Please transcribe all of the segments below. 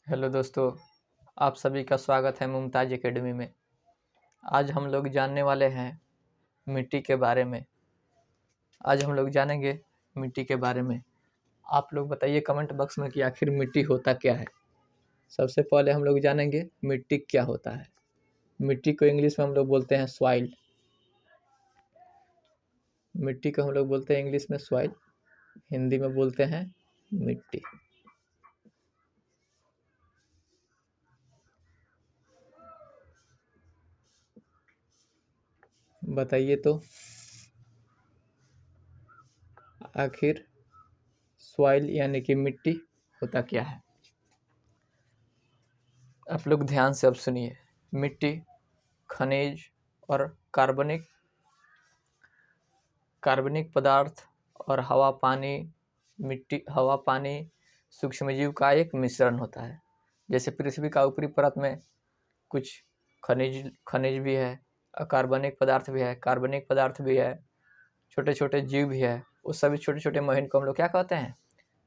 Hello दोस्तों, आप सभी का स्वागत है मुमताज़ एकेडमी में। आज हम लोग जानने वाले हैं मिट्टी के बारे में। आज हम लोग जानेंगे मिट्टी के बारे में। आप लोग बताइए कमेंट बॉक्स में कि आखिर मिट्टी होता क्या है। सबसे पहले हम लोग जानेंगे मिट्टी क्या होता है। मिट्टी को इंग्लिश में हम लोग बोलते हैं सॉइल। मिट्टी को हम लोग बोलते हैं इंग्लिश में सॉइल, हिंदी में बोलते हैं मिट्टी। बताइए तो आखिर सॉइल यानी कि मिट्टी होता क्या है। आप लोग ध्यान से अब सुनिए। मिट्टी खनिज और कार्बनिक पदार्थ और हवा पानी सूक्ष्मजीव का एक मिश्रण होता है। जैसे पृथ्वी का ऊपरी परत में कुछ खनिज भी है, अकार्बनिक पदार्थ भी है, कार्बनिक पदार्थ भी है, छोटे छोटे जीव भी है। उस सभी छोटे छोटे महीन को हम लोग क्या कहते हैं?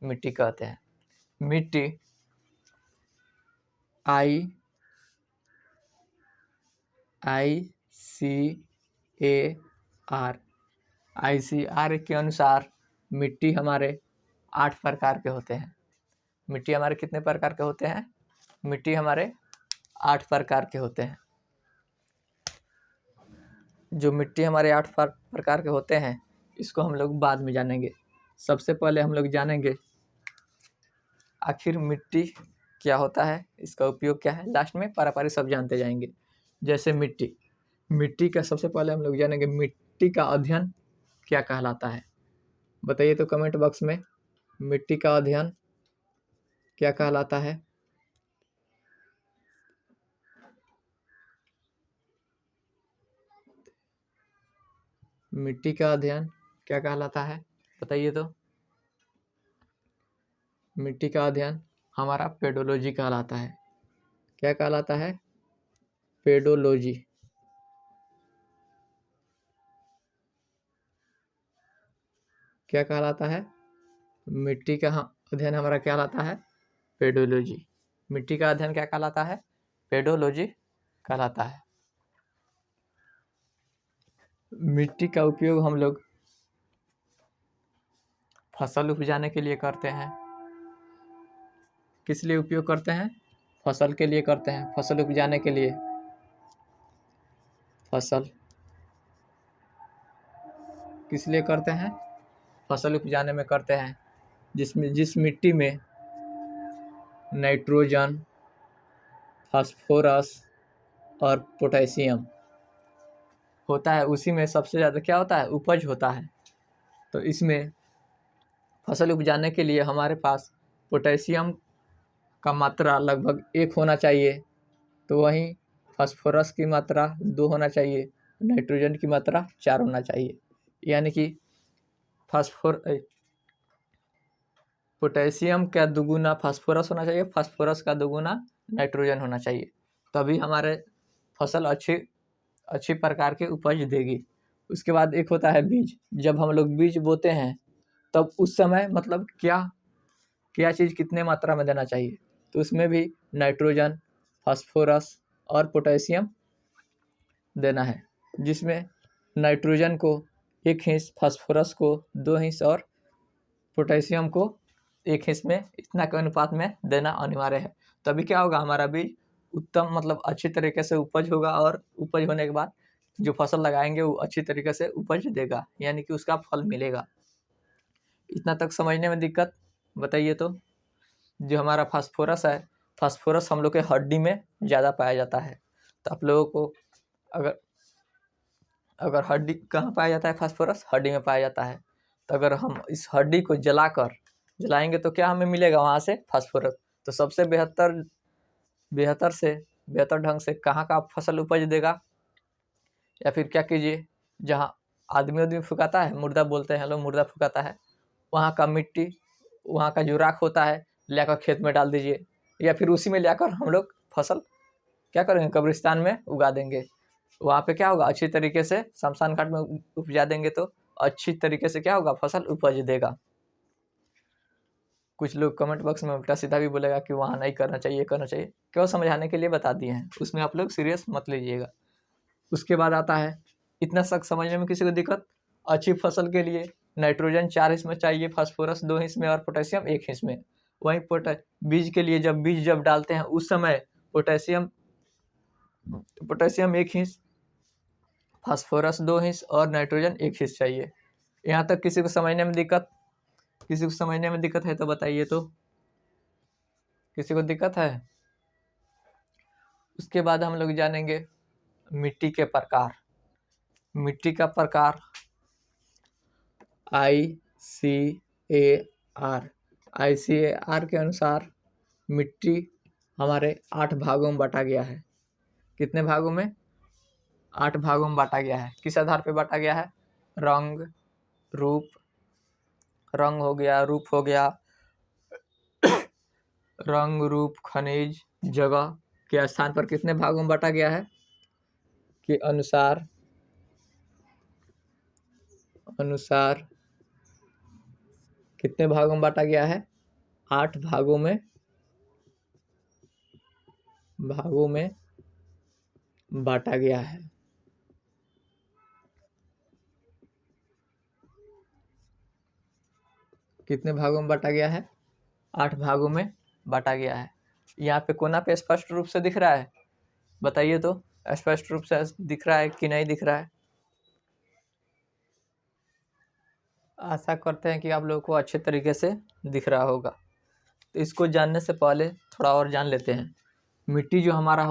मिट्टी कहते हैं। मिट्टी ICAR के अनुसार मिट्टी हमारे 8 प्रकार के होते हैं। मिट्टी हमारे कितने प्रकार के होते हैं? मिट्टी हमारे 8 प्रकार के होते हैं। जो मिट्टी हमारे 8 प्रकार के होते हैं, इसको हम लोग बाद में जानेंगे। सबसे पहले हम लोग जानेंगे आखिर मिट्टी क्या होता है, इसका उपयोग क्या है। लास्ट में पारा सब जानते जाएंगे। जैसे मिट्टी का सबसे पहले हम लोग जानेंगे मिट्टी का अध्ययन क्या कहलाता है। बताइए तो कमेंट बॉक्स में मिट्टी का अध्ययन क्या कहलाता है। मिट्टी का अध्ययन क्या कहलाता है, बताइए तो। मिट्टी का अध्ययन हमारा पेडोलॉजी कहलाता है। क्या कहलाता है? पेडोलॉजी। क्या कहलाता है? मिट्टी का अध्ययन हमारा क्या कहलाता है? पेडोलॉजी। मिट्टी का अध्ययन क्या कहलाता है? पेडोलॉजी कहलाता है। मिट्टी का उपयोग हम लोग फसल उपजाने के लिए करते हैं। किस लिए उपयोग करते हैं? फसल के लिए करते हैं, फसल उपजाने के लिए। फसल किस लिए करते हैं? फसल उपजाने में करते हैं। जिस मिट्टी में नाइट्रोजन, फास्फोरस और पोटेशियम होता है, उसी में सबसे ज़्यादा क्या होता है? उपज होता है। तो इसमें फसल उपजाने के लिए हमारे पास पोटेशियम का मात्रा लगभग 1 होना चाहिए, तो वहीं फास्फोरस की मात्रा 2 होना चाहिए, नाइट्रोजन की मात्रा 4 होना चाहिए। यानी कि पोटेशियम का दुगुना फास्फोरस होना चाहिए, फास्फोरस का दुगुना नाइट्रोजन होना चाहिए, तभी हमारे फसल अच्छी प्रकार की उपज देगी। उसके बाद एक होता है बीज। जब हम लोग बीज बोते हैं तब उस समय मतलब क्या चीज़ कितने मात्रा में देना चाहिए, तो उसमें भी नाइट्रोजन, फास्फोरस और पोटेशियम देना है। जिसमें नाइट्रोजन को 1 हिस्सा, फास्फोरस को 2 हिस्सा और पोटेशियम को 1 हिस्से में, इतना के अनुपात में देना अनिवार्य है। तभी क्या होगा? हमारा बीज उत्तम मतलब अच्छी तरीके से उपज होगा, और उपज होने के बाद जो फसल लगाएंगे वो अच्छी तरीके से उपज देगा, यानी कि उसका फल मिलेगा। इतना तक समझने में दिक्कत? बताइए तो। जो हमारा फास्फोरस है, फास्फोरस हम लोग के हड्डी में ज़्यादा पाया जाता है। तो आप लोगों को अगर हड्डी कहाँ पाया जाता है? फास्फोरस हड्डी में पाया जाता है। तो अगर हम इस हड्डी को जलाएंगे तो क्या हमें मिलेगा वहाँ से? फास्फोरस। तो सबसे बेहतर ढंग से कहाँ का फसल उपज देगा? या फिर क्या कीजिए, जहाँ आदमी फुकाता है, मुर्दा बोलते हैं लोग, मुर्दा फुकाता है, वहाँ का मिट्टी, वहाँ का जो राख होता है, लाकर खेत में डाल दीजिए, या फिर उसी में लाकर हम लोग फसल क्या करेंगे? कब्रिस्तान में उगा देंगे। वहाँ पे क्या होगा? अच्छी तरीके से शमशान घाट में उपजा देंगे तो अच्छी तरीके से क्या होगा? फसल उपज देगा। कुछ लोग कमेंट बॉक्स में उल्टा सीधा भी बोलेगा कि वहाँ नहीं करना चाहिए, करना चाहिए। क्यों समझाने के लिए बता दिए हैं, उसमें आप लोग सीरियस मत लीजिएगा। उसके बाद आता है, इतना सख्त समझने में किसी को दिक्कत, अच्छी फसल के लिए नाइट्रोजन 4 हिस्स में चाहिए, फास्फोरस 2 हिस्स में और पोटेशियम 1 हिस्स में। वहीं बीज के लिए जब बीज डालते हैं उस समय पोटेशियम 1 हिस्स, फास्फोरस 2 हिस्स और नाइट्रोजन 1 हिस्स चाहिए। यहाँ तक किसी को समझने में दिक्कत, किसी को समझने में दिक्कत है तो बताइए, तो किसी को दिक्कत है? उसके बाद हम लोग जानेंगे मिट्टी के प्रकार। मिट्टी का प्रकार ICAR के अनुसार मिट्टी हमारे 8 भागों में बांटा गया है। कितने भागों में? 8 भागों में बांटा गया है। किस आधार पे बांटा गया है? रंग, रूप, रंग हो गया, रूप हो गया, रंग, रूप, खनिज, जगह के स्थान पर कितने भागों में बांटा गया है के अनुसार कितने भागों में बांटा गया है? 8 भागों में बांटा गया है। कितने भागों में बांटा गया है? 8 भागों में बांटा गया है। यहाँ पे कोना पे स्पष्ट रूप से दिख रहा है, बताइए तो, स्पष्ट रूप से दिख रहा है कि नहीं दिख रहा है? आशा करते हैं कि आप लोगों को अच्छे तरीके से दिख रहा होगा। तो इसको जानने से पहले थोड़ा और जान लेते हैं। मिट्टी जो हमारा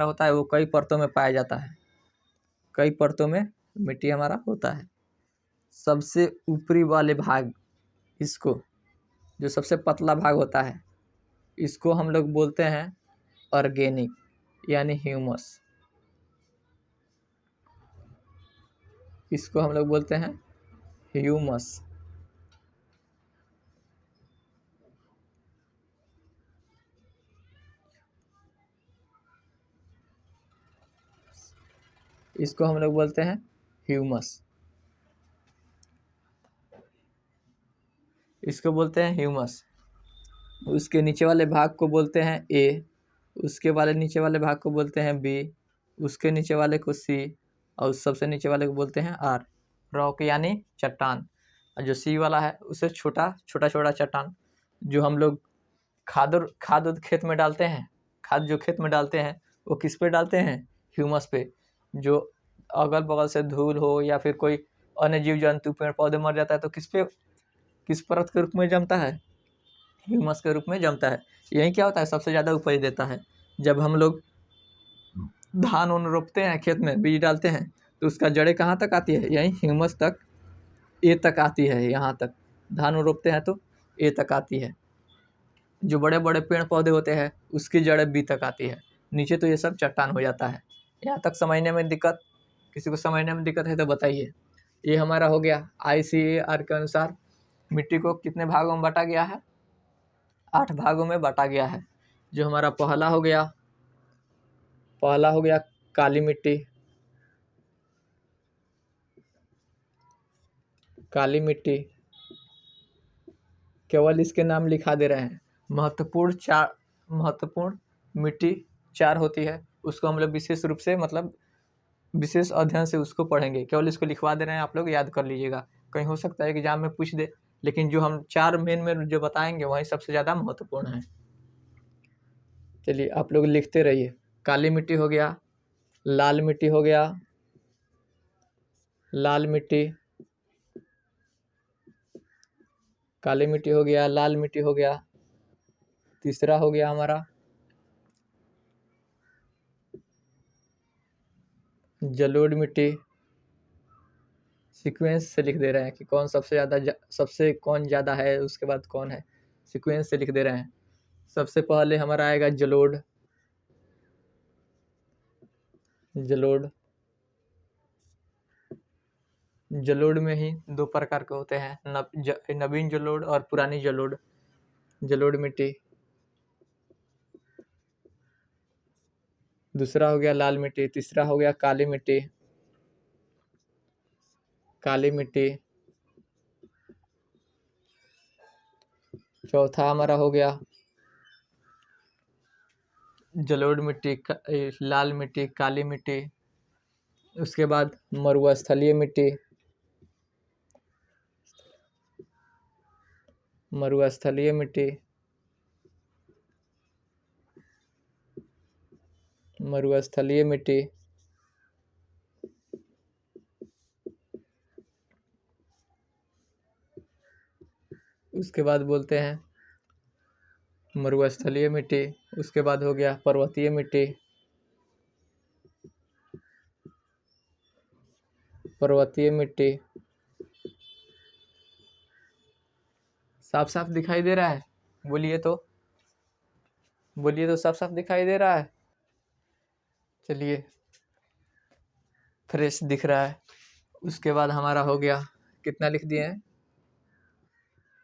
होता है वो कई परतों में पाया जाता है। कई परतों में मिट्टी हमारा होता है। सबसे ऊपरी वाले भाग, इसको जो सबसे पतला भाग होता है, इसको हम लोग बोलते हैं ऑर्गेनिक यानी ह्यूमस। इसको हम लोग बोलते हैं ह्यूमस। इसको हम लोग बोलते हैं ह्यूमस। इसको बोलते हैं ह्यूमस। उसके नीचे वाले भाग को बोलते हैं ए, उसके वाले नीचे वाले भाग को बोलते हैं बी, उसके नीचे वाले को सी और सबसे नीचे वाले को बोलते हैं आर। रॉक यानी चट्टान। और जो सी वाला है उसे छोटा छोटा चट्टान। जो हम लोग खाद खेत में डालते हैं, खाद जो खेत में डालते हैं वो किस पे डालते हैं? ह्यूमस पे। जो अगल बगल से धूल हो या फिर कोई अन्य जीव जंतु पेड़ पौधे मर जाता है तो किस परत के रूप में जमता है? ह्यूमस के रूप में जमता है। यही क्या होता है, सबसे ज़्यादा उपज देता है। जब हम लोग धान उन रोपते हैं, खेत में बीज डालते हैं, तो उसका जड़ें कहाँ तक आती है? यही ह्यूमस तक, ए तक आती है। यहाँ तक धान उन रोपते हैं तो ए तक आती है। जो बड़े बड़े पेड़ पौधे होते हैं उसकी जड़ें बी तक आती है। नीचे तो ये सब चट्टान हो जाता है। यहाँ तक समझने में दिक्कत, किसी को समझने में दिक्कत है तो बताइए। ये हमारा हो गया ICAR के अनुसार मिट्टी को कितने भागों में बांटा गया है? 8 भागों में बांटा गया है। जो हमारा पहला हो गया काली मिट्टी। काली मिट्टी केवल इसके नाम लिखा दे रहे हैं। महत्वपूर्ण मिट्टी 4 होती है। उसको हम लोग विशेष रूप से, मतलब विशेष अध्ययन से उसको पढ़ेंगे। केवल इसको लिखवा दे रहे हैं, आप लोग याद कर लीजिएगा। कहीं हो सकता है कि एग्जाम में पूछ दे, लेकिन जो हम 4 मेन जो बताएंगे वही सबसे ज़्यादा महत्वपूर्ण है। चलिए आप लोग लिखते रहिए। काली मिट्टी हो गया, लाल मिट्टी हो गया, लाल मिट्टी, काली मिट्टी हो गया, लाल मिट्टी हो गया। तीसरा हो गया हमारा जलोढ़ मिट्टी। सीक्वेंस से लिख दे रहे हैं कि कौन कौन ज़्यादा है, उसके बाद कौन है, सीक्वेंस से लिख दे रहे हैं। सबसे पहले हमारा आएगा जलोढ़। जलोढ़ में ही 2 प्रकार के होते हैं, नवीन जलोढ़ और पुरानी जलोढ़ मिट्टी। दूसरा हो गया लाल मिट्टी। तीसरा हो गया काली मिट्टी। चौथा हमारा हो गया जलोढ़ मिट्टी, लाल मिट्टी, काली मिट्टी। उसके बाद मरुस्थलीय मिट्टी, मरुस्थलीय मिट्टी, मरुस्थलीय मिट्टी। उसके बाद बोलते हैं मरुस्थलीय मिट्टी। उसके बाद हो गया पर्वतीय मिट्टी, पर्वतीय मिट्टी। साफ साफ दिखाई दे रहा है? बोलिए तो, बोलिए तो, साफ साफ दिखाई दे रहा है? चलिए, फ्रेश दिख रहा है। उसके बाद हमारा हो गया, कितना लिख दिए हैं?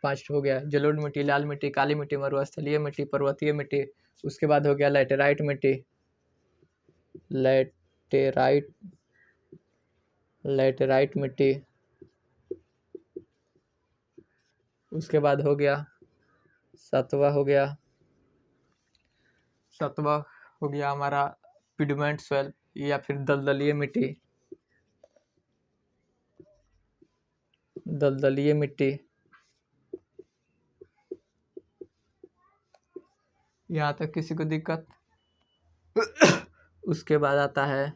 5 हो गया, जलोढ़ मिट्टी, लाल मिट्टी, काली मिट्टी, मरुस्थलीय मिट्टी, पर्वतीय मिट्टी। उसके बाद हो गया लैटेराइट मिट्टी, लैटेराइट, लैटेराइट मिट्टी। उसके बाद हो गया सातवां, हो गया हमारा पिडमेंट सॉइल या फिर दलदलीय मिट्टी, दलदलीय मिट्टी। यहाँ तक किसी को दिक्कत? उसके बाद आता है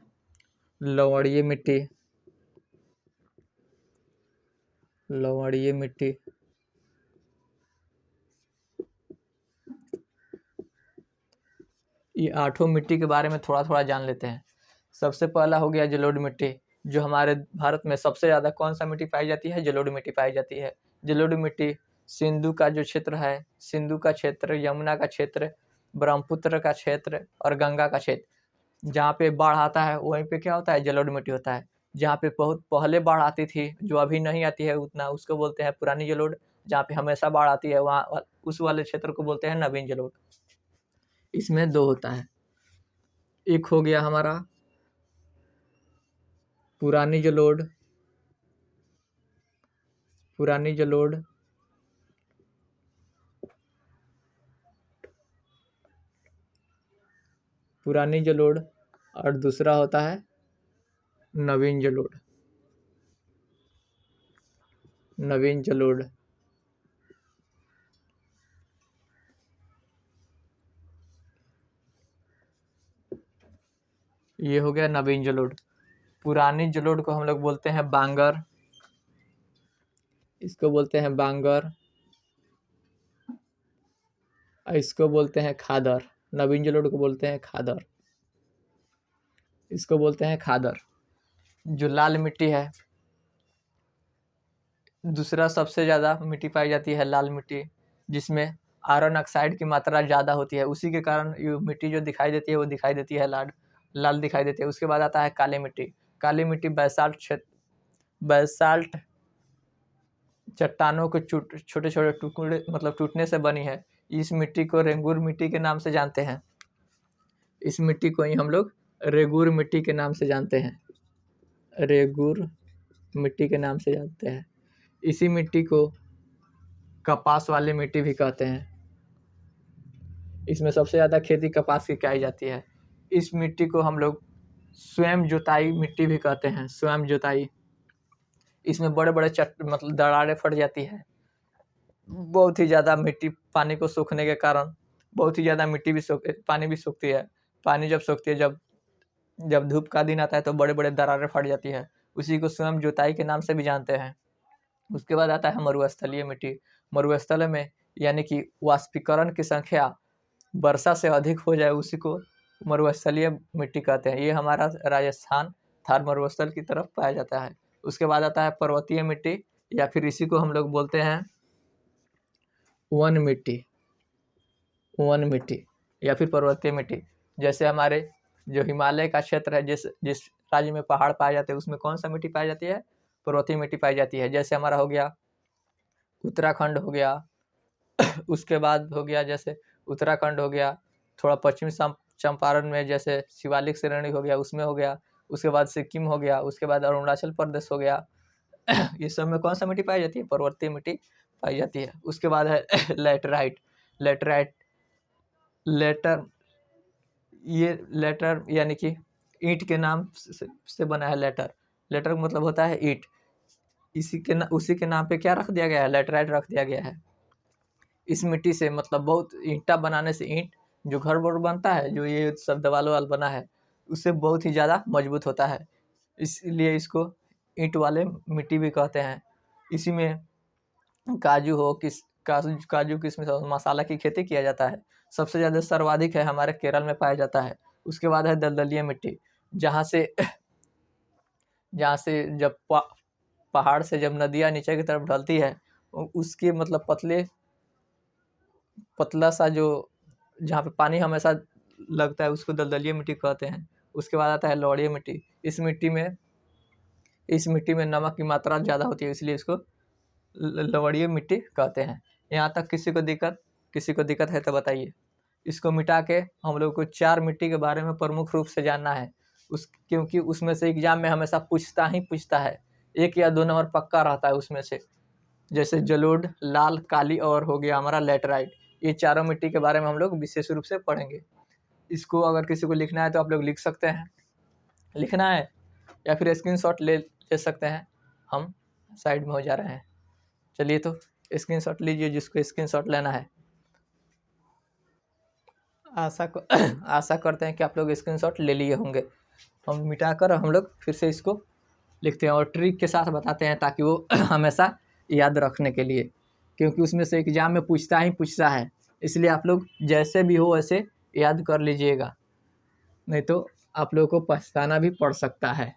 लवणीय मिट्टी, लवणीय मिट्टी। ये 8 मिट्टी के बारे में थोड़ा थोड़ा जान लेते हैं। सबसे पहला हो गया जलोढ़ मिट्टी, जो हमारे भारत में सबसे ज़्यादा कौन सा मिट्टी पाई जाती है? जलोढ़ मिट्टी पाई जाती है। जलोढ़ मिट्टी सिंधु का जो क्षेत्र है, सिंधु का क्षेत्र, यमुना का क्षेत्र, ब्रह्मपुत्र का क्षेत्र और गंगा का क्षेत्र, जहाँ पे बाढ़ आता है वहीं पे क्या होता है? जलोढ़ मिट्टी होता है। जहाँ पे बहुत पहले बाढ़ आती थी, जो अभी नहीं आती है उतना, उसको बोलते हैं पुरानी जलोढ़। जहाँ पे हमेशा बाढ़ आती है वहाँ उस वाले क्षेत्र को बोलते हैं नवीन जलोढ़। इसमें 2 होता है। एक हो गया हमारा पुरानी जलोढ़, पुरानी जलोढ़। पुरानी जलोढ़ और दूसरा होता है नवीन जलोढ़, नवीन जलोढ़। ये हो गया नवीन जलोढ़। पुरानी जलोढ़ को हम लोग बोलते हैं बांगर, इसको बोलते हैं बांगर, इसको बोलते हैं खादर। नवीन जलोढ़ को बोलते हैं खादर, इसको बोलते हैं खादर। जो लाल मिट्टी है, दूसरा सबसे ज़्यादा मिट्टी पाई जाती है लाल मिट्टी, जिसमें आयरन ऑक्साइड की मात्रा ज़्यादा होती है। उसी के कारण ये मिट्टी जो दिखाई देती है वो दिखाई देती है लाल, लाल दिखाई देती है। उसके बाद आता है काली मिट्टी। काली मिट्टी बैसाल्ट क्षेत्र, बैसाल्ट चट्टानों के छोटे छोटे टुकड़े मतलब टूटने से बनी है। इस मिट्टी को रेंगुर मिट्टी के नाम से जानते हैं। इस मिट्टी को ही हम लोग रेगुर मिट्टी के नाम से जानते हैं, रेगुर मिट्टी के नाम से जानते हैं। इसी मिट्टी को कपास वाली मिट्टी भी कहते हैं। इसमें सबसे ज़्यादा खेती कपास की की जाती है। इस मिट्टी को हम लोग स्वयं जुताई मिट्टी भी कहते हैं, स्वयं जुताई। इसमें बड़े बड़े मतलब दरारें फट जाती है। बहुत ही ज़्यादा मिट्टी पानी को सूखने के कारण बहुत ही ज़्यादा मिट्टी भी पानी भी सूखती है। पानी जब सूखती है, जब धूप का दिन आता है तो बड़े बड़े दरारें फट जाती है। उसी को स्वयं जुताई के नाम से भी जानते हैं। उसके बाद आता है मरुस्थलीय मिट्टी। मरुस्थल में यानी कि वाष्पीकरण की संख्या वर्षा से अधिक हो जाए, उसी को मरुस्थलीय मिट्टी कहते हैं। ये हमारा राजस्थान थार मरुस्थल की तरफ पाया जाता है। उसके बाद आता है पर्वतीय मिट्टी, या फिर इसी को हम लोग बोलते हैं वन मिट्टी, वन मिट्टी या फिर पर्वतीय मिट्टी। जैसे हमारे जो हिमालय का क्षेत्र है, जिस राज्य में पहाड़ पाए जाते हैं, उसमें कौन सा मिट्टी पाई जाती है? पर्वतीय मिट्टी पाई जाती है। जैसे हमारा हो गया उत्तराखंड हो गया, उसके बाद हो गया जैसे उत्तराखंड हो गया, थोड़ा पश्चिमी चंपारण में जैसे शिवालिक श्रेणी हो गया, उसमें हो गया। उसके बाद सिक्किम हो गया, उसके बाद अरुणाचल प्रदेश हो गया। ये सब में कौन सा मिट्टी पाई जाती है? पर्वतीय मिट्टी पाई जाती है। उसके बाद है लेटराइट। लेटराइट लेटर ये लेटर यानी कि ईंट के नाम से बना है लेटर। लेटर का मतलब होता है ईंट। उसी के नाम पे क्या रख दिया गया है, लेटराइट रख दिया गया है। इस मिट्टी से मतलब बहुत ईंटा बनाने से, ईंट जो घर वर बनता है, जो ये सब दीवाल वाल बना है, उससे बहुत ही ज़्यादा मजबूत होता है। इसलिए इसको ईंट वाले मिट्टी भी कहते हैं। इसी में काजू हो काजू किशमिश और मसाला की खेती किया जाता है। सबसे ज़्यादा सर्वाधिक है हमारे केरल में पाया जाता है। उसके बाद है दलदलीय मिट्टी, जहाँ से जब पहाड़ से जब नदियाँ नीचे की तरफ ढलती है, उसके मतलब पतला सा जो जहाँ पे पानी हमेशा लगता है, उसको दलदलीय मिट्टी कहते हैं। उसके बाद आता है लवणीय मिट्टी। इस मिट्टी में नमक की मात्रा ज़्यादा होती है, इसलिए इसको लवणीय मिट्टी कहते हैं। यहाँ तक किसी को दिक्कत है तो बताइए। इसको मिटा के हम लोग को 4 मिट्टी के बारे में प्रमुख रूप से जानना है, क्योंकि उसमें से एग्जाम में हमेशा पूछता है। 1 या 2 नंबर पक्का रहता है उसमें से। जैसे जलोढ़, लाल, काली और हो गया हमारा लेटराइट। ये चारों मिट्टी के बारे में हम लोग विशेष रूप से पढ़ेंगे। इसको अगर किसी को लिखना है तो आप लोग लिख सकते हैं, लिखना है या फिर स्क्रीनशॉट ले सकते हैं। हम साइड में हो जा रहे हैं। चलिए तो स्क्रीनशॉट लीजिए जिसको स्क्रीनशॉट लेना है। आशा करते हैं कि आप लोग स्क्रीनशॉट ले लिए होंगे। हम मिटाकर हम लोग फिर से इसको लिखते हैं और ट्रिक के साथ बताते हैं, ताकि वो हमेशा याद रखने के लिए, क्योंकि उसमें से एग्जाम में पूछता है। इसलिए आप लोग जैसे भी हो वैसे याद कर लीजिएगा, नहीं तो आप लोगों को पछताना भी पड़ सकता है।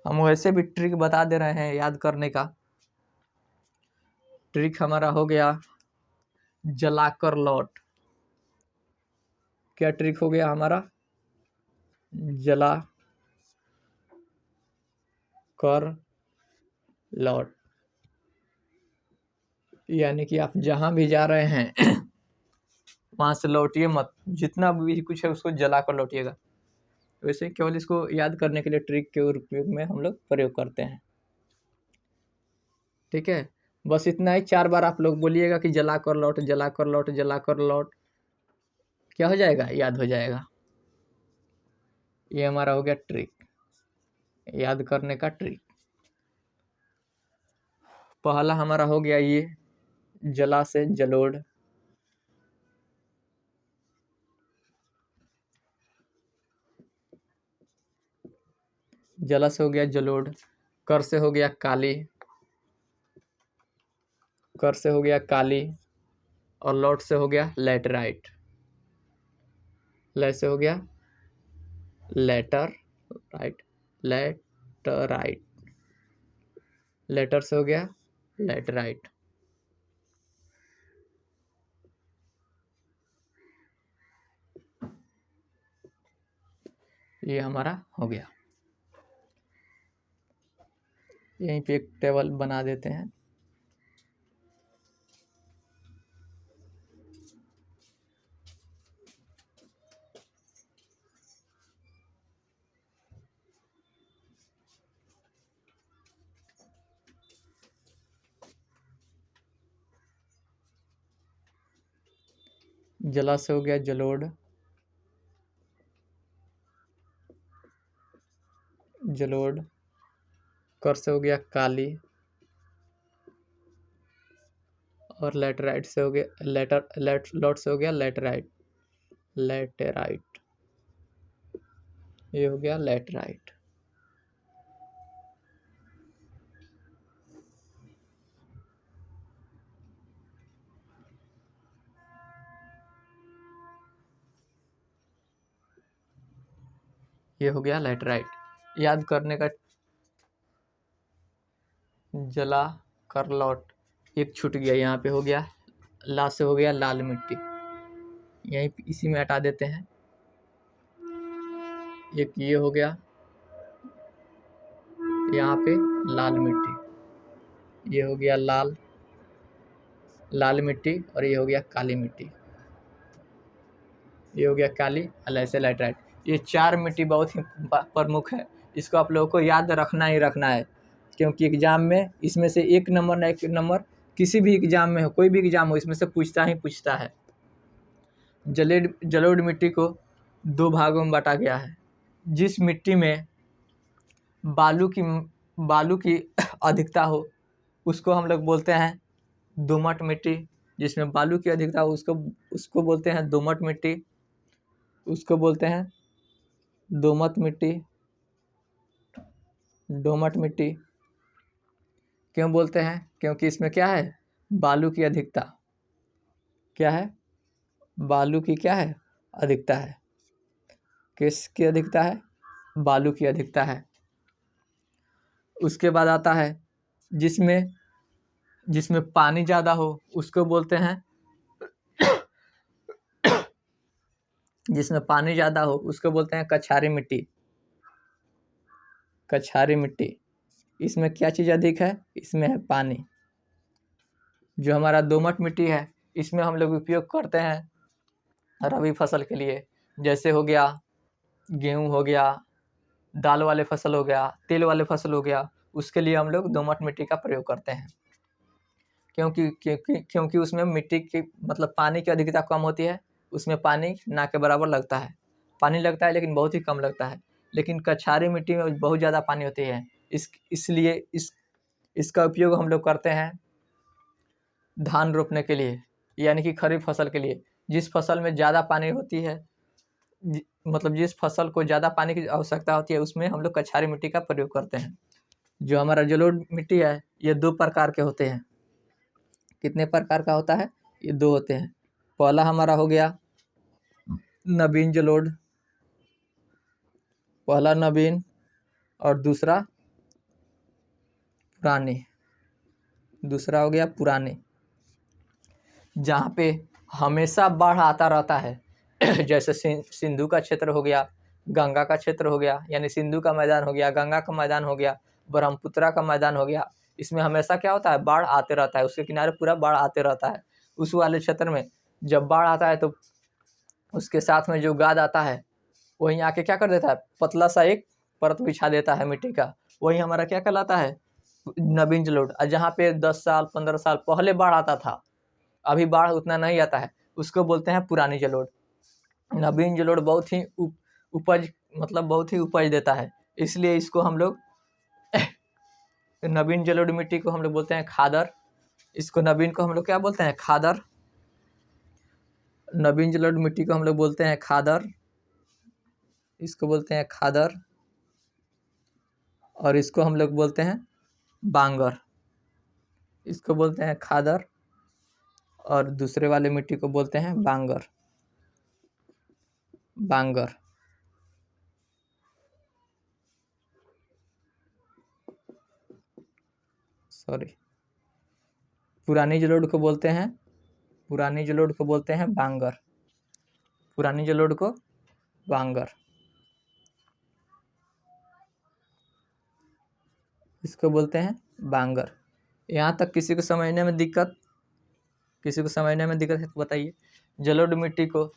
हम वैसे भी ट्रिक बता दे रहे हैं याद करने का। ट्रिक हमारा हो गया जलाकर लौट। क्या ट्रिक हो गया हमारा? जला कर लौट। यानी कि आप जहां भी जा रहे हैं वहां से लौटिए मत, जितना भी कुछ है उसको जला कर लौटिएगा। वैसे केवल इसको याद करने के लिए ट्रिक के उपयोग में हम लोग प्रयोग करते हैं। ठीक है, बस इतना ही। 4 बार आप लोग बोलिएगा कि जला कर लौट, जला कर लौट, जला कर लौट। क्या हो जाएगा? याद हो जाएगा। ये हमारा हो गया ट्रिक, याद करने का ट्रिक। पहला हमारा हो गया ये जला से जलोढ़, जला से हो गया जलोढ़। कर से हो गया काली, कर से हो गया काली। और लौट से हो गया लेटराइट। ले से हो गया लेटर राइट, लेटराइट। लेटर से हो गया लेटराइट। ये हमारा हो गया। यहीं पे एक टेबल बना देते हैं। जला से हो गया जलोढ़, जलोढ़। कर से हो गया काली। और लेटराइट से हो गया लौट से हो गया लेटराइट, लेटराइट। ये हो गया लेटराइट। ये हो गया लेटराइट। याद करने का जला कर लौट, एक छूट गया। यहाँ पे हो गया ला से हो गया लाल मिट्टी, यहीं इसी में हटा देते हैं। एक ये हो गया यहाँ पे लाल मिट्टी, ये हो गया लाल मिट्टी। और ये हो गया काली मिट्टी, ये हो गया काली। और ऐसे लेटराइट। ये 4 मिट्टी बहुत ही प्रमुख है। इसको आप लोगों को याद रखना ही रखना है, क्योंकि एग्ज़ाम में इसमें से एक नंबर ना एक नंबर किसी भी एग्ज़ाम में हो, कोई भी एग्ज़ाम हो, इसमें से पूछता ही पूछता है। जलोढ़ मिट्टी को 2 भागों में बाँटा गया है। जिस मिट्टी में बालू की अधिकता हो उसको हम लोग बोलते हैं दोमट मिट्टी। जिसमें बालू की अधिकता हो उसको बोलते हैं दोमट मिट्टी, उसको बोलते हैं दोमट मिट्टी। दोमट मिट्टी क्यों बोलते हैं? क्योंकि इसमें क्या है, बालू की अधिकता। क्या है? बालू की क्या है? अधिकता है। किसकी अधिकता है? बालू की अधिकता है। उसके बाद आता है जिसमें पानी ज़्यादा हो उसको बोलते हैं जिसमें पानी ज़्यादा हो उसको बोलते हैं कछारी मिट्टी। कछारी मिट्टी। इसमें क्या चीज़ अधिक है? इसमें है पानी। जो हमारा दोमट मिट्टी है इसमें हम लोग उपयोग करते हैं रबी फसल के लिए। जैसे हो गया गेहूँ, हो गया दाल वाले फसल, हो गया तेल वाले फसल, हो गया, उसके लिए हम लोग दोमट मिट्टी का प्रयोग करते हैं। क्योंकि उसमें मिट्टी की मतलब पानी की अधिकता कम होती है। उसमें पानी ना के बराबर लगता है। पानी लगता है लेकिन बहुत ही कम लगता है। लेकिन कछारी मिट्टी में बहुत ज़्यादा पानी होती है। इसलिए इसका उपयोग हम लोग करते हैं धान रोपने के लिए, यानी कि खरीफ फसल के लिए। जिस फसल में ज़्यादा पानी होती है, मतलब जिस फसल को ज़्यादा पानी की आवश्यकता होती है, उसमें हम लोग कछारी मिट्टी का प्रयोग करते हैं। जो हमारा जलोढ़ मिट्टी है ये 2 प्रकार के होते हैं। कितने प्रकार का होता है? ये 2 होते हैं। पहला हमारा हो गया नवीन जलोढ़, पहला नवीन और दूसरा पुरानी। दूसरा हो गया पुरानी। जहाँ पे हमेशा बाढ़ आता रहता है जैसे सिंधु का क्षेत्र हो गया, गंगा का क्षेत्र हो गया, यानी सिंधु का मैदान हो गया, गंगा का मैदान हो गया, ब्रह्मपुत्रा का मैदान हो गया। इसमें हमेशा क्या होता है? बाढ़ आते रहता है। उसके किनारे पूरा बाढ़ आते रहता है। उस वाले क्षेत्र में जब बाढ़ आता है तो उसके साथ में जो गाद आता है वहीं आके क्या कर देता है? पतला सा एक परत बिछा देता है मिट्टी का। वही हमारा क्या कहलाता है? नवीन जलोढ़। और जहाँ पे 10 साल 15 साल पहले बाढ़ आता था, अभी बाढ़ उतना नहीं आता है, उसको बोलते हैं पुरानी जलोढ़। नवीन जलोढ़ बहुत ही उपज मतलब बहुत ही उपज देता है, इसलिए इसको हम लोग नवीन जलोढ़ मिट्टी को हम लोग बोलते हैं खादर। इसको नवीन को हम लोग क्या बोलते हैं? खादर। नवीन जलोढ़ मिट्टी को हम लोग बोलते हैं खादर। इसको बोलते हैं खादर। और इसको हम लोग बोलते हैं बांगर। इसको बोलते हैं खादर और दूसरे वाले मिट्टी को बोलते हैं बांगर। बांगर। सॉरी, पुरानी जलोढ़ को बोलते हैं बांगर। पुरानी जलोढ़ को बांगर। इसको बोलते हैं बांगर। यहाँ तक किसी को समझने में दिक्कत है तो बताइए। जलोढ़ मिट्टी को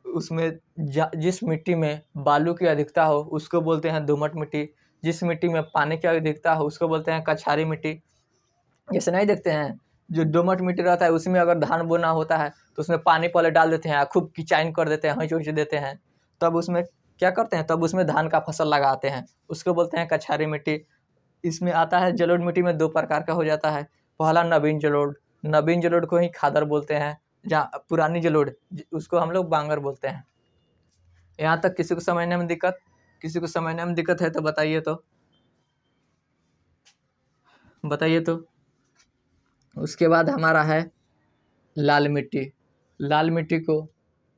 उसमें जिस मिट्टी में बालू की अधिकता हो उसको बोलते हैं दोमट मिट्टी। जिस मिट्टी में पानी की अधिकता हो उसको बोलते हैं कछारी मिट्टी। जैसे नहीं देखते हैं, जो दोमट मिट्टी रहता है उसमें अगर धान बोना होता है तो उसमें पानी पहले डाल देते हैं, खूब किचाइन कर देते हैं, हंच देते हैं, तब उसमें क्या करते हैं? तब उसमें धान का फसल लगाते हैं, उसको बोलते हैं कछारी मिट्टी। इसमें आता है जलोढ़ मिट्टी में 2 प्रकार का हो जाता है। पहला नवीन जलोढ़ को ही खादर बोलते हैं, जहाँ पुरानी जलोढ़ उसको हम लोग बांगर बोलते हैं। यहाँ तक किसी को समझने में दिक्कत है तो बताइए तो। उसके बाद हमारा है लाल मिट्टी। लाल मिट्टी को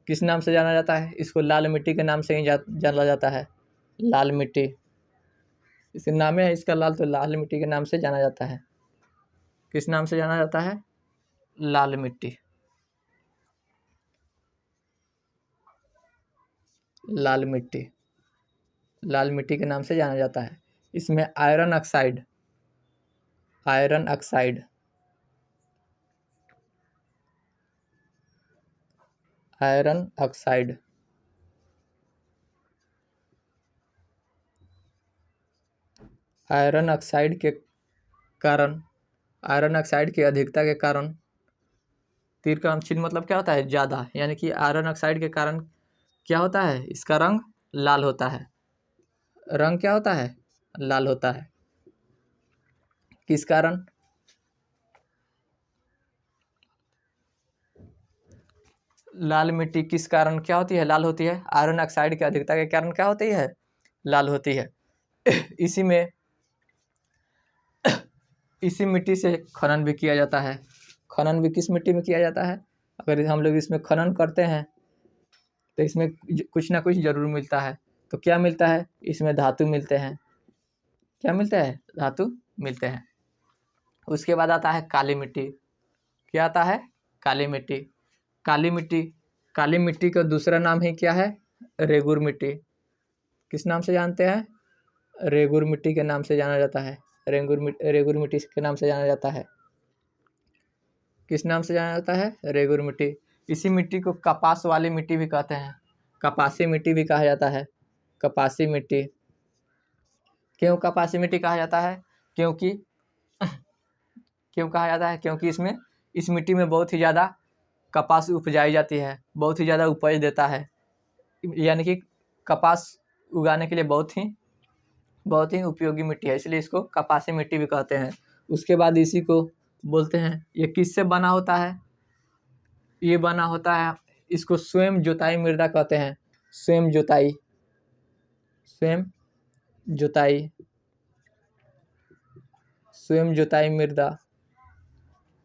किस नाम से जाना जाता है? इसको लाल मिट्टी के नाम से ही जाना जाता है। लाल मिट्टी, इसका नाम है इसका लाल, तो लाल मिट्टी के नाम से जाना जाता है। किस नाम से जाना जाता है? लाल मिट्टी। लाल मिट्टी के नाम से जाना जाता है। इसमें iron oxide iron oxide iron oxide के कारण, आयरन ऑक्साइड की अधिकता के कारण, तीर का चिन्ह मतलब क्या होता है, ज़्यादा, यानी कि आयरन ऑक्साइड के कारण क्या होता है, इसका रंग लाल होता है। रंग क्या होता है, लाल होता है। किस कारण, लाल मिट्टी किस कारण क्या होती है, लाल होती है, आयरन ऑक्साइड की अधिकता के कारण क्या होती है, लाल होती है। इसी में इसी मिट्टी से खनन भी किया जाता है। खनन भी किस मिट्टी में किया जाता है, अगर हम लोग इसमें खनन करते हैं तो इसमें कुछ ना कुछ जरूर मिलता है। तो क्या मिलता है, इसमें धातु मिलते हैं। क्या मिलता है, धातु मिलते हैं। उसके बाद आता है काली मिट्टी। क्या आता है, काली मिट्टी। काली मिट्टी, काली मिट्टी का दूसरा नाम ही क्या है, रेगुर मिट्टी। किस नाम से जानते हैं, रेगुर मिट्टी के नाम से जाना जाता है। रेगुर मिट्टी के नाम से जाना जाता है। किस नाम से जाना जाता है, रेगुर मिट्टी। इसी मिट्टी को कपास वाली मिट्टी भी कहते हैं, कपासी मिट्टी भी कहा जाता है। कपासी मिट्टी, क्यों कपासी मिट्टी कहा जाता है, क्योंकि क्यों कहा जाता है, क्योंकि इसमें, इस मिट्टी में बहुत ही ज़्यादा कपास उपजाई जाती है, बहुत ही ज़्यादा उपज देता है। यानी कि कपास उगाने के लिए बहुत ही उपयोगी मिट्टी है, इसलिए इसको कपासी मिट्टी भी कहते हैं। उसके बाद इसी को बोलते हैं, ये किससे बना होता है, ये बना होता है, इसको स्वयं जुताई मृदा कहते हैं। स्वयं जुताई, स्वयं जुताई, स्वयं जुताई मृदा।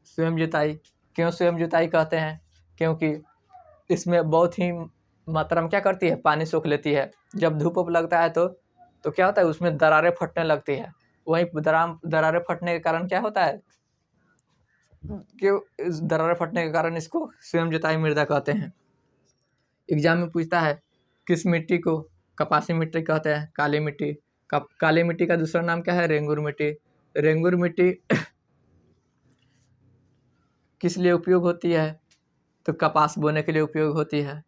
स्वयं जुताई, क्यों स्वयं जुताई कहते हैं, क्योंकि इसमें बहुत ही मात्रा में क्या करती है, पानी सोख लेती है। जब धूप उप लगता है तो क्या होता है, उसमें दरारें फटने लगती है। वहीं दरारें फटने के कारण क्या होता है, कि इस दरारें फटने के कारण इसको स्वयं जुताई मृदा कहते हैं। एग्जाम में पूछता है, किस मिट्टी को कपासी मिट्टी कहते हैं, काली मिट्टी। काली मिट्टी का दूसरा नाम क्या है, रेंगुर मिट्टी। रेंगुर मिट्टी किस लिए उपयोग होती है, तो कपास बोने के लिए उपयोग होती है।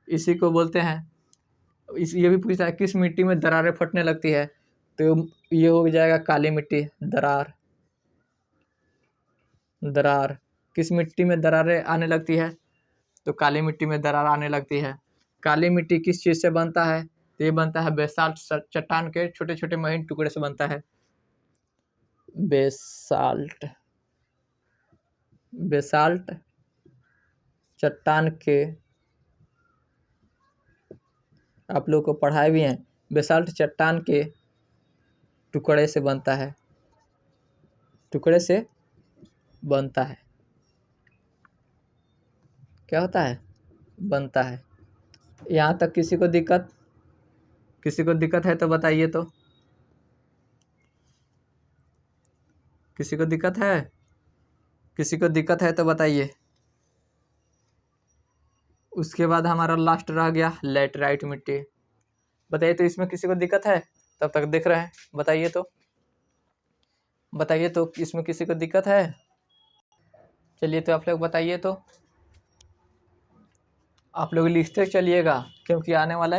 इसी को बोलते हैं, ये भी पूछता है किस मिट्टी में दरारें फटने लगती है, तो ये हो जाएगा काली मिट्टी। दरार, दरार, किस मिट्टी में दरारें आने लगती है, तो काली मिट्टी में दरार आने लगती है। काली मिट्टी किस चीज़ से बनता है, तो ये बनता है बेसाल्ट चट्टान के छोटे छोटे महीन टुकड़े से बनता है। बेसाल्ट, बेसाल्ट चट्टान के, आप लोग को पढ़ाए भी हैं, बेसाल्ट चट्टान के टुकड़े से बनता है, टुकड़े से बनता है। क्या होता है, बनता है। यहाँ तक किसी को दिक्कत है तो बताइए, तो किसी को दिक्कत है, किसी को दिक्कत है तो बताइए। उसके बाद हमारा लास्ट रह गया लैटराइट मिट्टी। बताइए तो इसमें किसी को दिक्कत है, तब तक देख रहे हैं, बताइए तो, बताइए तो इसमें किसी को दिक्कत है। चलिए तो आप लोग बताइए, तो आप लोग लिखते चलिएगा, क्योंकि आने वाला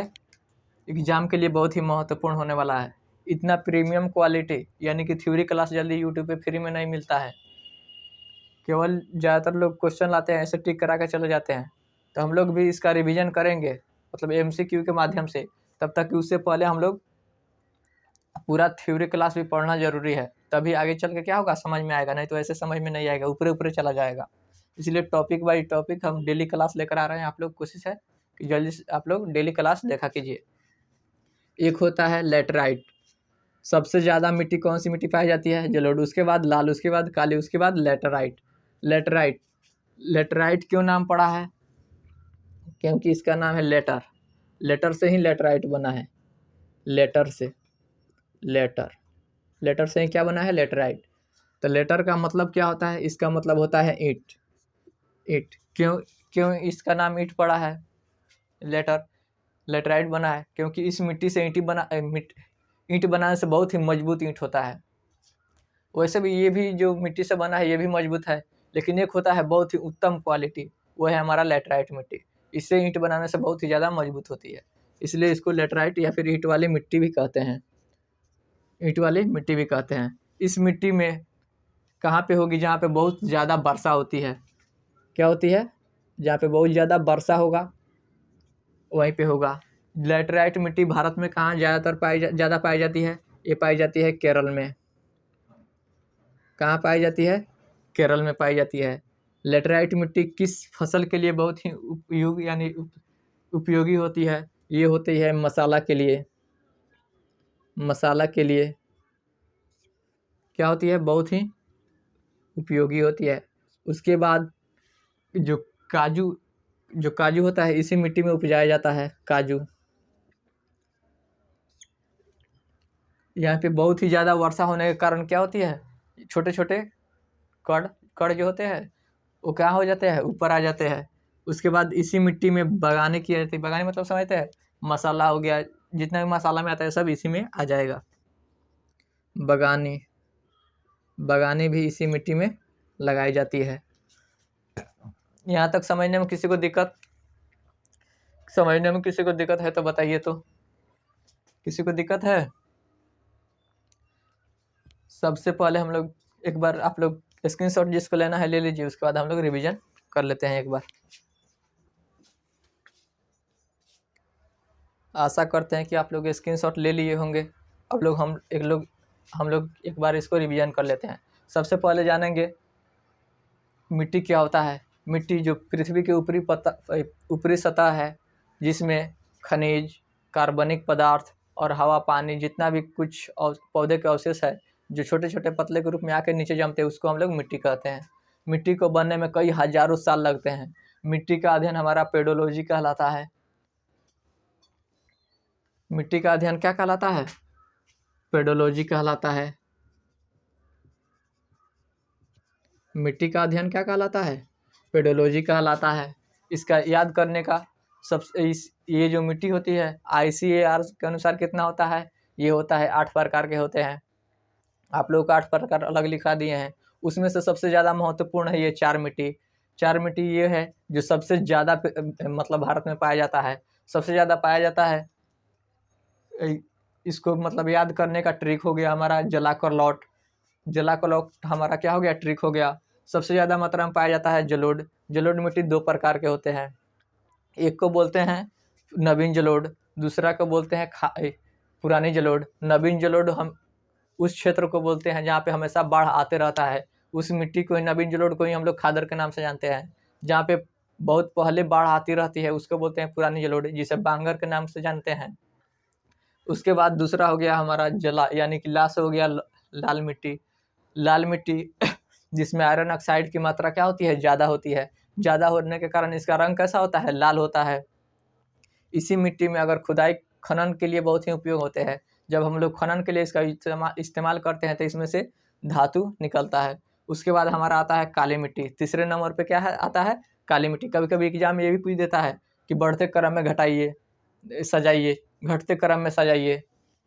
एग्ज़ाम के लिए बहुत ही महत्वपूर्ण होने वाला है। इतना प्रीमियम क्वालिटी, यानी कि थ्योरी क्लास जल्दी यूट्यूब पे फ्री में नहीं मिलता है। केवल ज़्यादातर लोग क्वेश्चन लाते हैं, ऐसे टिक करा के चले जाते हैं। तो हम लोग भी इसका रिवीजन करेंगे, मतलब MCQ के माध्यम से। तब तक कि उससे पहले हम लोग पूरा थ्योरी क्लास भी पढ़ना ज़रूरी है, तभी आगे चल के क्या होगा, समझ में आएगा। नहीं तो ऐसे समझ में नहीं आएगा, ऊपरे ऊपरे चला जाएगा। इसलिए टॉपिक बाई टॉपिक हम डेली क्लास लेकर आ रहे हैं। आप लोग कोशिश है कि जल्दी से आप लोग डेली क्लास देखा कीजिए। एक होता है लेटराइट। सबसे ज़्यादा मिट्टी कौन सी मिट्टी पाई जाती है, जलोढ़। उसके बाद लाल, उसके बाद काली, उसके बाद लेटराइट। लेटराइट, लेटराइट क्यों नाम पड़ा है, क्योंकि इसका नाम है लेटर। लेटर से ही लेटराइट बना है, लेटर से, लेटर, लेटर से ही क्या बना है, लेटराइट। तो लेटर का मतलब क्या होता है, इसका मतलब होता है ईंट। ईंट, क्यों क्यों इसका नाम ईंट पड़ा है, लेटर, लेटराइट बना है, क्योंकि इस मिट्टी से ईंट बनाने से बहुत ही मजबूत ईंट होता है। वैसे भी ये भी जो मिट्टी से बना है ये भी मजबूत है, लेकिन एक होता है बहुत ही उत्तम क्वालिटी, वो है हमारा लेटराइट मिट्टी। इससे ईंट बनाने से बहुत ही ज़्यादा मजबूत होती है, इसलिए इसको लेटराइट या फिर ईंट वाली मिट्टी भी कहते हैं। ईंट वाली मिट्टी भी कहते हैं। इस मिट्टी में कहाँ पे होगी? जहाँ पे बहुत ज़्यादा वर्षा होती है। क्या होती है? जहाँ पे बहुत ज़्यादा वर्षा होगा वहीं पे होगा। लैटेराइट मिट्टी भारत में कहाँ ज़्यादातर ज़्यादा पाई जाती है? ये पाई जाती है केरल में। कहाँ पाई जाती है? केरल में पाई जाती है। लैटेराइट मिट्टी किस फसल के लिए बहुत ही उपयोगी यानी उपयोगी होती है? ये होती है मसाला के लिए। मसाला के लिए क्या होती है? बहुत ही उपयोगी होती है। उसके बाद जो काजू होता है इसी मिट्टी में उपजाया जाता है काजू। यहाँ पे बहुत ही ज़्यादा वर्षा होने के कारण क्या होती है? छोटे छोटे कण कण जो होते हैं वो क्या हो जाते हैं? ऊपर आ जाते हैं। उसके बाद इसी मिट्टी में बगाने की जाती है। बगाने मतलब समझते हैं? मसाला हो गया, जितना भी मसाला में आता है सब इसी में आ जाएगा। बगाने भी इसी मिट्टी में लगाई जाती है। यहाँ तक समझने में किसी को दिक्कत है तो बताइए। तो किसी को दिक्कत है? सबसे पहले हम लोग एक बार आप लोग स्क्रीनशॉट जिसको लेना है ले लीजिए, उसके बाद हम लोग रिवीजन कर लेते हैं एक बार। आशा करते हैं कि आप लोग स्क्रीनशॉट ले लिए होंगे। अब लोग हम लोग एक बार इसको रिवीजन कर लेते हैं। सबसे पहले जानेंगे मिट्टी क्या होता है। मिट्टी जो पृथ्वी के ऊपरी सतह है, जिसमें खनिज, कार्बनिक पदार्थ और हवा, पानी जितना भी कुछ पौधे के अवशेष है जो छोटे छोटे पतले के रूप में आके नीचे जमते हैं, उसको हम लोग मिट्टी कहते हैं। मिट्टी को बनने में कई हजारों साल लगते हैं। मिट्टी का अध्ययन हमारा पेडोलॉजी कहलाता है। मिट्टी का अध्ययन क्या कहलाता है? पेडोलॉजी कहलाता है। मिट्टी का अध्ययन क्या कहलाता है? पेडोलॉजी कहलाता है। इसका याद करने का ये जो मिट्टी होती है ICAR के अनुसार कितना होता है? ये होता है 8 प्रकार के होते हैं। आप लोगों को 8 प्रकार अलग लिखा दिए हैं। उसमें से सबसे ज़्यादा महत्वपूर्ण है ये 4 मिट्टी। 4 मिट्टी ये है जो सबसे ज़्यादा मतलब भारत में पाया जाता है, सबसे ज़्यादा पाया जाता है। इसको मतलब याद करने का ट्रिक हो गया हमारा जलाकर लौट हमारा क्या हो गया? ट्रिक हो गया। सबसे ज़्यादा मात्रा में पाया जाता है जलोढ़। जलोढ़ मिट्टी 2 प्रकार के होते हैं। एक को बोलते हैं नवीन जलोढ़, दूसरा को बोलते हैं पुरानी जलोढ़। नवीन जलोढ़ हम उस क्षेत्र को बोलते हैं जहाँ पे हमेशा बाढ़ आते रहता है। उस मिट्टी को ही, नवीन जलोढ़ को ही हम लोग खादर के नाम से जानते हैं। जहाँ पे बहुत पहले बाढ़ आती रहती है उसको बोलते हैं पुरानी जलोढ़, जिसे बांगर के नाम से जानते हैं। उसके बाद दूसरा हो गया हमारा जला यानी कि लाश हो गया लाल मिट्टी। लाल मिट्टी जिसमें आयरन ऑक्साइड की मात्रा क्या होती है? ज़्यादा होती है। ज़्यादा होने के कारण इसका रंग कैसा होता है? लाल होता है। इसी मिट्टी में अगर खुदाई खनन के लिए बहुत ही उपयोग होते हैं। जब हम लोग खनन के लिए इसका इस्तेमाल करते हैं तो इसमें से धातु निकलता है। उसके बाद हमारा आता है काली मिट्टी। तीसरे नंबर पे क्या है? आता है काली मिट्टी। कभी कभी एग्जाम में ये भी पूछ देता है कि बढ़ते क्रम में सजाइए, घटते क्रम में सजाइए,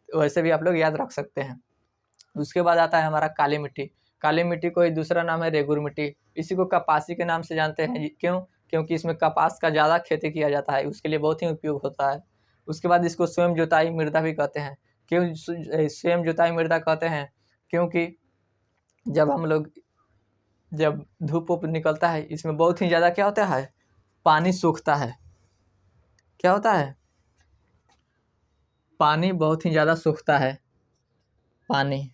वैसे भी आप लोग याद रख सकते हैं। उसके बाद आता है हमारा काली मिट्टी। काली मिट्टी को ही दूसरा नाम है रेगुर मिट्टी। इसी को कपासी के नाम से जानते हैं। क्यों? क्योंकि इसमें कपास का ज़्यादा खेती किया जाता है, उसके लिए बहुत ही उपयोग होता है। उसके बाद इसको स्वयं जुताई मृदा भी कहते हैं। क्यों स्वयं जुताई मृदा कहते हैं? क्योंकि जब धूप वूप निकलता है इसमें बहुत ही ज़्यादा क्या होता है? पानी सूखता है। क्या होता है? पानी बहुत ही ज़्यादा सूखता है। पानी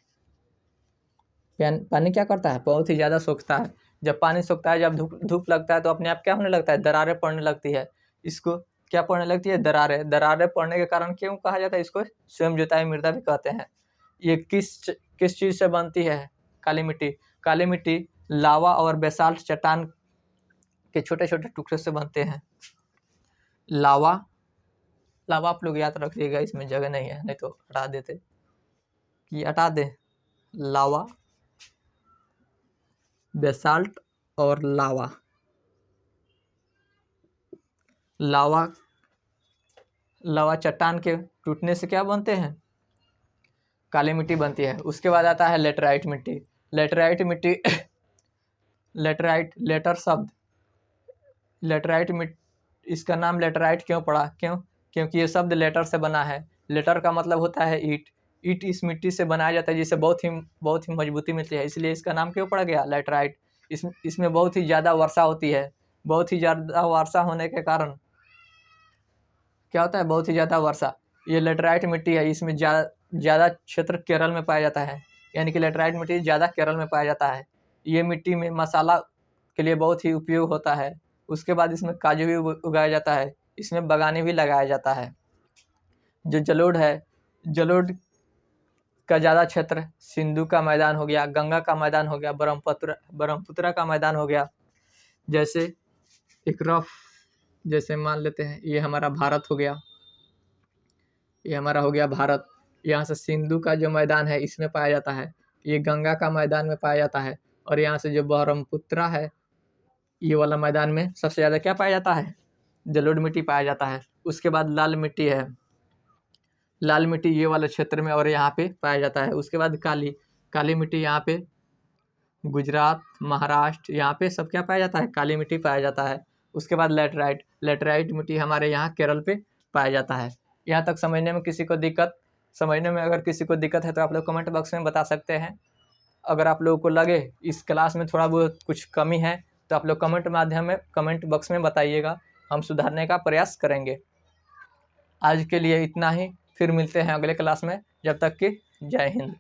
क्या करता है? बहुत ही ज़्यादा सूखता है। जब पानी सूखता है, जब धूप लगता है तो अपने आप क्या होने लगता है? दरारें पड़ने लगती है। इसको क्या पड़ने लगती है? दरारें पड़ने के कारण क्यों कहा जाता है इसको? स्वयं जुताई मृदा भी कहते हैं। ये किस चीज़ से बनती है काली मिट्टी? काली मिट्टी लावा और बेसाल्ट चट्टान के छोटे छोटे टुकड़े से बनते हैं। लावा आप लोग याद रखिएगा, इसमें जगह नहीं है, नहीं तो हटा देते कि हटा दे। लावा, बेसाल्ट और लावा चट्टान के टूटने से क्या बनते हैं? काली मिट्टी बनती है। उसके बाद आता है लेटराइट मिट्टी। लेटराइट मिट्टी, इसका नाम लेटराइट क्यों पड़ा? क्योंकि ये शब्द लेटर से बना है। लेटर का मतलब होता है ईंट। ईंट इस मिट्टी से बनाया जाता है जिससे बहुत ही मजबूती मिलती है, इसलिए इसका नाम क्यों पड़ गया लैटराइट। इसमें बहुत ही ज़्यादा वर्षा होती है। बहुत ही ज़्यादा वर्षा होने के कारण क्या होता है, बहुत ही ज़्यादा वर्षा। ये लेटराइट मिट्टी है, इसमें ज़्यादा क्षेत्र केरल में पाया जाता है, यानी कि लेटराइट मिट्टी ज़्यादा केरल में पाया जाता है। ये मिट्टी में मसाला के लिए बहुत ही उपयोग होता है। उसके बाद इसमें काजू भी उगाया जाता है, इसमें बागानी भी लगाया जाता है। जो जलोढ़ है, जलोढ़ का ज़्यादा क्षेत्र सिंधु का मैदान हो गया, गंगा का मैदान हो गया, ब्रह्मपुत्र का मैदान हो गया। जैसे एक रफ जैसे मान लेते हैं ये हमारा भारत हो गया, ये हमारा हो गया भारत। यहाँ से सिंधु का जो मैदान है इसमें पाया जाता है, ये गंगा का मैदान में पाया जाता है, और यहाँ से जो ब्रह्मपुत्र है ये वाला मैदान में सबसे ज़्यादा क्या पाया जाता है, जलोढ़ मिट्टी पाया जाता है। उसके बाद लाल मिट्टी है, लाल मिट्टी ये वाले क्षेत्र में और यहाँ पे पाया जाता है। उसके बाद काली मिट्टी यहाँ पे गुजरात, महाराष्ट्र, यहाँ पे सब क्या पाया जाता है, काली मिट्टी पाया जाता है। उसके बाद लेटराइट मिट्टी हमारे यहाँ केरल पे पाया जाता है। यहाँ तक समझने में अगर किसी को दिक्कत है तो आप लोग कमेंट बॉक्स में बता सकते हैं। अगर आप लोगों को लगे इस क्लास में थोड़ा बहुत कुछ कमी है तो आप लोग कमेंट बॉक्स में बताइएगा, हम सुधारने का प्रयास करेंगे। आज के लिए इतना ही, फिर मिलते हैं अगले क्लास में, जब तक कि जय हिंद।